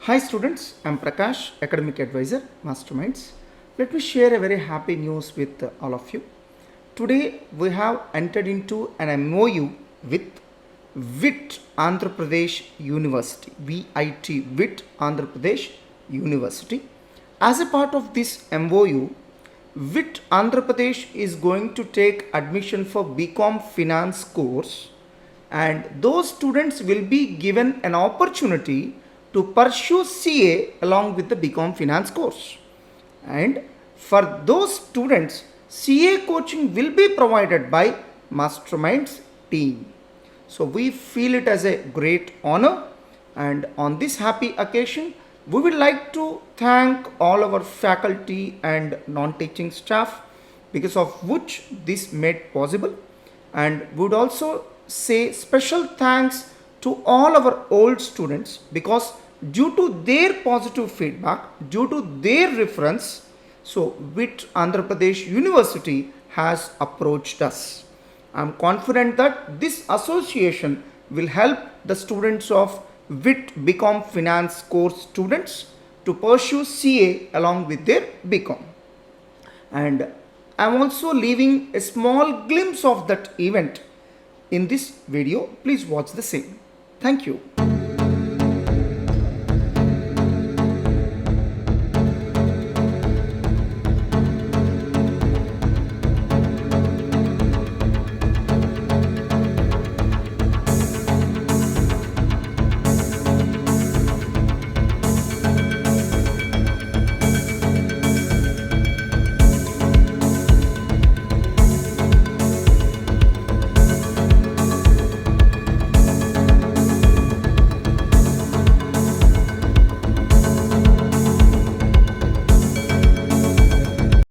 Hi students, I am Prakash, Academic Advisor, Masterminds. Let me share a very happy news with all of you. Today we have entered into an MOU with VIT Andhra Pradesh University, VIT Andhra Pradesh University. As a part of this MOU, VIT Andhra Pradesh is going to take admission for BCom Finance course, and those students will be given an opportunity to pursue CA along with the BCom Finance course. And for those students, CA coaching will be provided by Masterminds team. So we feel it as a great honor, and on this happy occasion, we would like to thank all our faculty and non-teaching staff, because of which this made possible, and would also say special thanks to all our old students, because due to their positive feedback, due to their reference, so VIT Andhra Pradesh University has approached us. I am confident that this association will help the students of VIT BCom Finance course students to pursue CA along with their BCom. And I am also leaving a small glimpse of that event in this video. Please watch the same. Thank you.